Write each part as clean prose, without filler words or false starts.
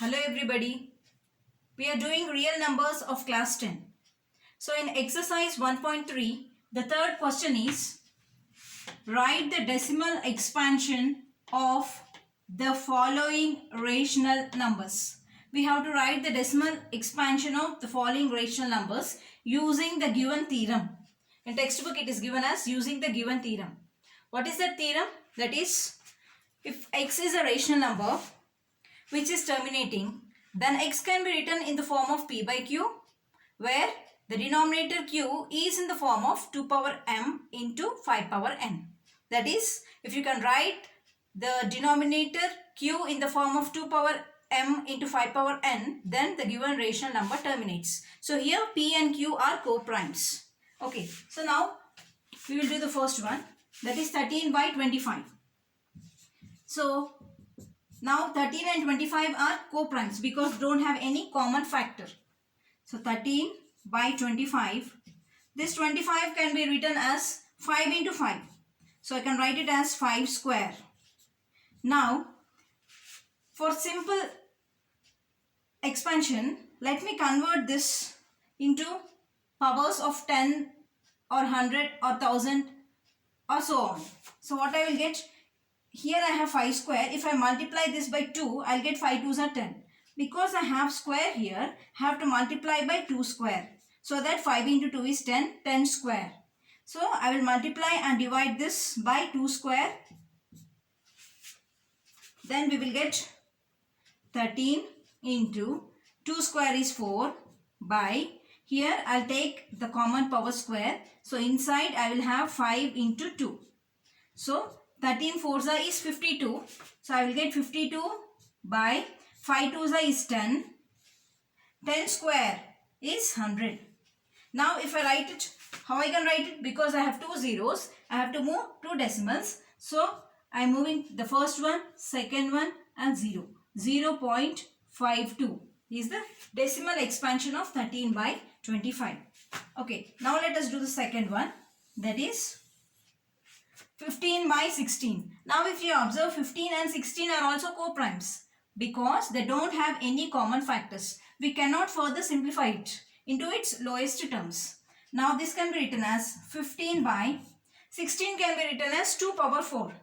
Hello everybody. We are doing real numbers of class 10. So in exercise 1.3, the third question is write the decimal expansion of the following rational numbers. We have to write the decimal expansion of the following rational numbers using the given theorem. In textbook it is given as using the given theorem. What is that theorem? That is, if x is a rational number which is terminating, then x can be written in the form of p by q, where the denominator q is in the form of 2 power m into 5 power n. That is, if you can write the denominator q in the form of 2 power m into 5 power n, then the given rational number terminates. So here p and q are co-primes. Okay, so now we will do the first one, that is 13 by 25. So now 13 and 25 are co-primes because don't have any common factor. So 13 by 25. This 25 can be written as 5 into 5. So I can write it as 5 square. Now for simple expansion, let me convert this into powers of 10 or 100 or 1000 or so on. So what I will get? Here I have 5 square. If I multiply this by 2, I'll get 5 2s are 10. Because I have square here, I have to multiply by 2 square. So that 5 into 2 is 10, 10 square. So I will multiply and divide this by 2 square. Then we will get 13 into 2 square is 4 by, here I'll take the common power square. So inside I will have 5 into 2. So 13 4s is 52. So I will get 52 by 5 2s is 10. 10 square is 100. Now if I write it, how I can write it? Because I have two zeros, I have to move two decimals. So I am moving the first one, second one and 0. 0.52 is the decimal expansion of 13 by 25. Okay, now let us do the second one, that is 15 by 16. Now if you observe, 15 and 16 are also co-primes because they don't have any common factors. We cannot further simplify it into its lowest terms. Now this can be written as 15 by 16 can be written as 2 power 4.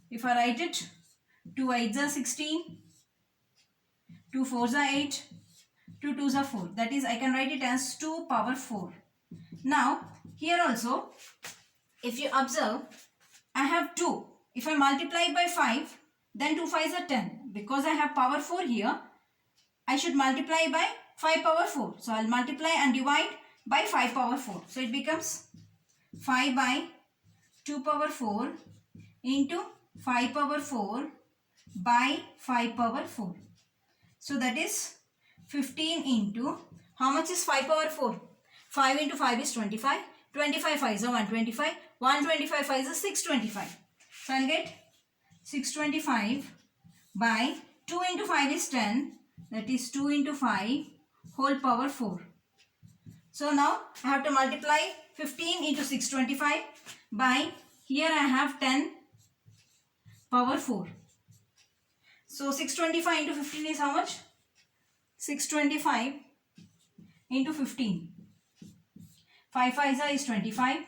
If I write it, 2 8s are 16, 2 4s are 8, 2 2s are 4. That is, I can write it as 2 power 4. Now here also, if you observe, I have 2. If I multiply by 5, then 2 5s are 10. Because I have power 4 here, I should multiply by 5 power 4. So I'll multiply and divide by 5 power 4. So it becomes 5 by 2 power 4 into 5 power 4 by 5 power 4. So that is 15 into, how much is 5 power 4? 5 into 5 is 25. 25 5s are 125. 125 5s are 625. So I'll get 625 by 2 into 5 is 10. That is 2 into 5 whole power 4. So now I have to multiply 15 into 625 by, here I have 10 power 4. So 625 into 15 is how much? 625 into 15. 5 5s is 25.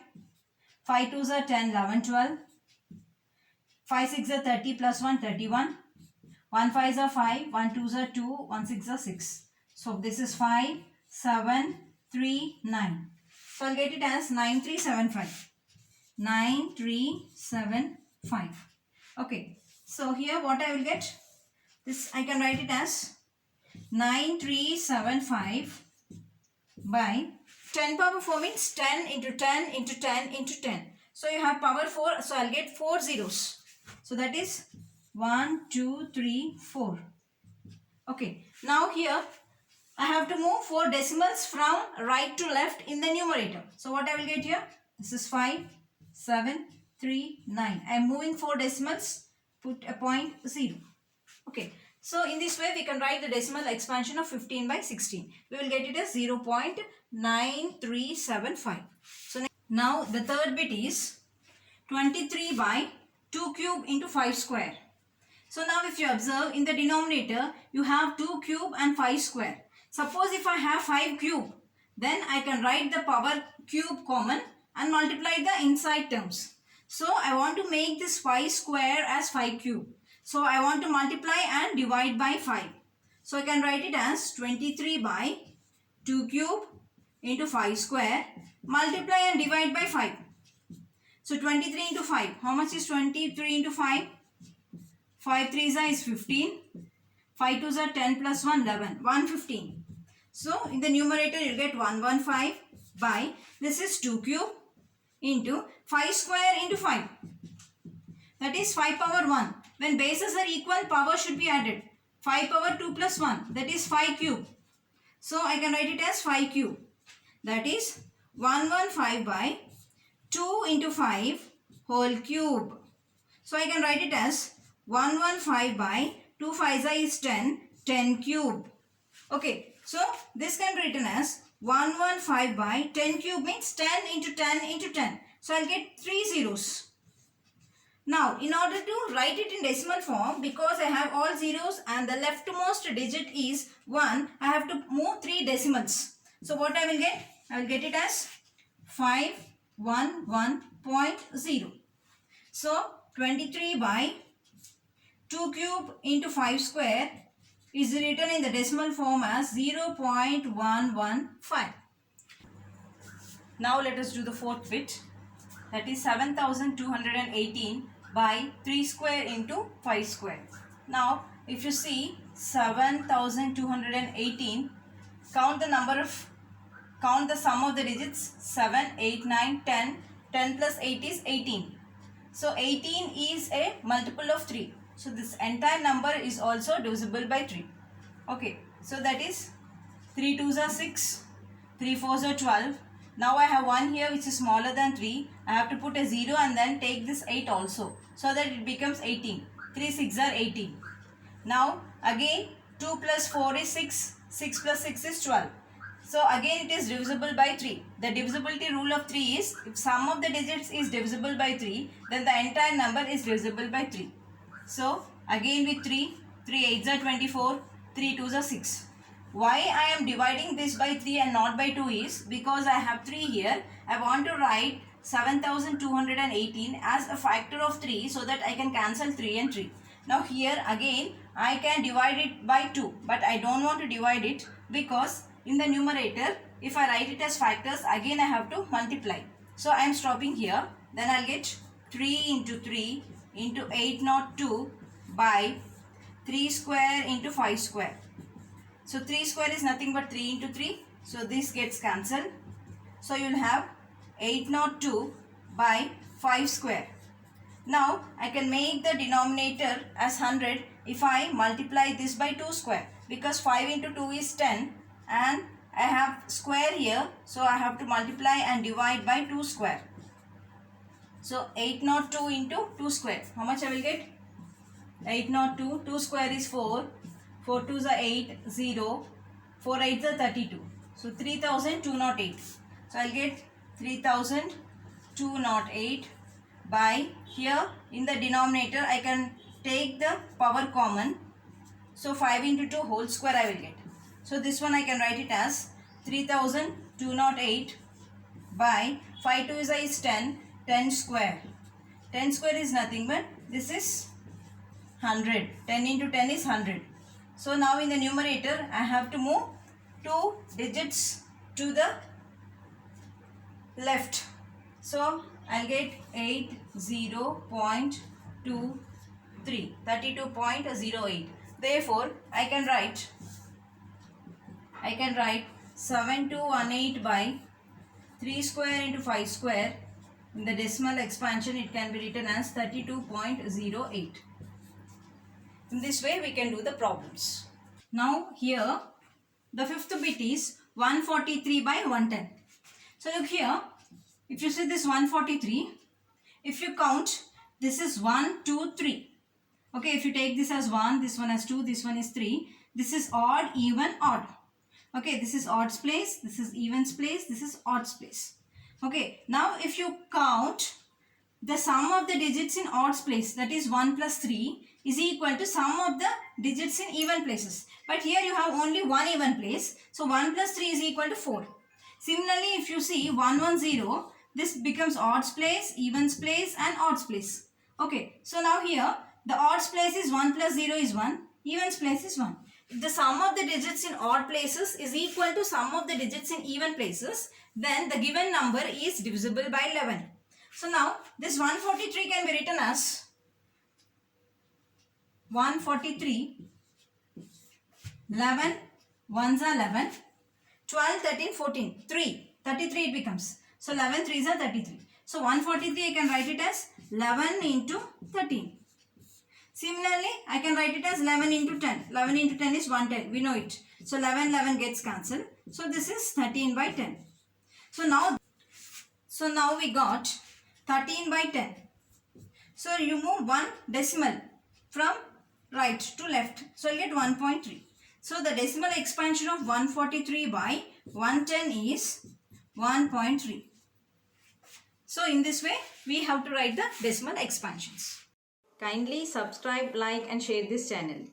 5 2s are 10, 11, 12. 5 6 are 30 plus 1, 31. 1 5s are 5, 1 2s are 2, 1 6 are 6. So this is 5, 7, 3, 9. So I'll get it as 9375. 9375. Okay. So here what I will get? This I can write it as 9375 by 10 power 4 means 10 into 10 into 10 into 10. So you have power 4. So I'll get 4 zeros. So that is 1, 2, 3, 4. Okay. Now here I have to move 4 decimals from right to left in the numerator. So what I will get here? This is 5, 7, 3, 9. I am moving 4 decimals. Put a point 0. Okay. So in this way we can write the decimal expansion of 15 by 16. We will get it as 0.9375. So now the third bit is 23 by 2 cube into 5 square. So now if you observe, in the denominator, you have 2 cube and 5 square. Suppose if I have 5 cube, then I can write the power cube common and multiply the inside terms. So I want to make this 5 square as 5 cube. So I want to multiply and divide by 5. So I can write it as 23 by 2 cube into 5 square, multiply and divide by 5. So 23 into 5. How much is 23 into 5? 5 3s is 15. 5 2s are 10 plus 1, 11. 115. So in the numerator you get 115 by, this is 2 cube into 5 square into 5. That is 5 power 1. When bases are equal, power should be added. 5 power 2 plus 1. That is 5 cube. So I can write it as 5 cube. That is 115 by 2 into 5 whole cube. So I can write it as 115 by 2 5 is 10, 10 cube. Okay, so this can be written as 115 by 10 cube means 10 into 10 into 10. So I'll get 3 zeros. Now, in order to write it in decimal form, because I have all zeros and the leftmost digit is 1, I have to move 3 decimals. So what I will get? I will get it as 511.0. So 23 by 2 cube into 5 square is written in the decimal form as 0.115. Now let us do the fourth bit. That is 7218 by 3 square into 5 square. Now if you see 7218, count the sum of the digits 7, 8, 9, 10. 10 plus 8 is 18. So 18 is a multiple of 3. So this entire number is also divisible by 3. Okay, so that is 3 2s are 6, 3 4s are 12. Now I have 1 here which is smaller than 3. I have to put a 0 and then take this 8 also, so that it becomes 18. 3 6 are 18. Now again 2 plus 4 is 6. 6 plus 6 is 12. So again it is divisible by 3. The divisibility rule of 3 is, if sum of the digits is divisible by 3, then the entire number is divisible by 3. So again with 3, 3 8s are 24, 3 2s are 6. Why I am dividing this by 3 and not by 2 is because I have 3 here. I want to write 7218 as a factor of 3 so that I can cancel 3 and 3. Now here again I can divide it by 2, but I don't want to divide it because in the numerator, if I write it as factors, again I have to multiply. So I am stopping here. Then I'll get 3 into 3 into 802 by 3 square into 5 square. So 3 square is nothing but 3 into 3. So this gets cancelled. So you'll have 802 by 5 square. Now I can make the denominator as 100 if I multiply this by 2 square, because 5 into 2 is 10 and I have square here, so I have to multiply and divide by 2 square. So 802 into 2 square. How much I will get? 802. 2 square is 4. 4 2s are 8. 0. 4 8s are 32. So 3208. So I'll get 3208 by, here in the denominator I can take the power common. So 5 into 2 whole square I will get. So this one I can write it as 3208 by 5 2s is 10. 10 square. 10 square is nothing but this is 100. 10 into 10 is 100. So now in the numerator I have to move 2 digits to the left. So I'll get 80.23, 32.08. Therefore I can write 7218 by 3 square into 5 square. In the decimal expansion it can be written as 32.08. In this way we can do the problems. Now here the fifth bit is 143 by 110. So look here, if you see this 143, if you count, this is 1, 2, 3. Okay, if you take this as 1, this one as 2, this one is 3. This is odd, even, odd. Okay, this is odds place, this is evens place, this is odds place. Okay, now if you count the sum of the digits in odds place, that is 1 plus 3, is equal to sum of the digits in even places. But here you have only one even place. So 1 plus 3 is equal to 4. Similarly, if you see 1, 1, 0, this becomes odds place, evens place and odds place. Okay, so now here the odds place is 1 plus 0 is 1, evens place is 1. If the sum of the digits in odd places is equal to sum of the digits in even places, then the given number is divisible by 11. So now this 143 can be written as 143, 11, 1s are 11, 12, 13, 14, 3, 33 it becomes. So 11 3s are 33. So 143 I can write it as 11 into 13. Similarly, I can write it as 11 into 10. 11 into 10 is 110. We know it. So 11, 11 gets cancelled. So this is 13 by 10. So now we got 13 by 10. So you move one decimal from right to left. So I'll get 1.3. So the decimal expansion of 143 by 110 is 1.3. So in this way, we have to write the decimal expansions. Kindly subscribe, like and share this channel.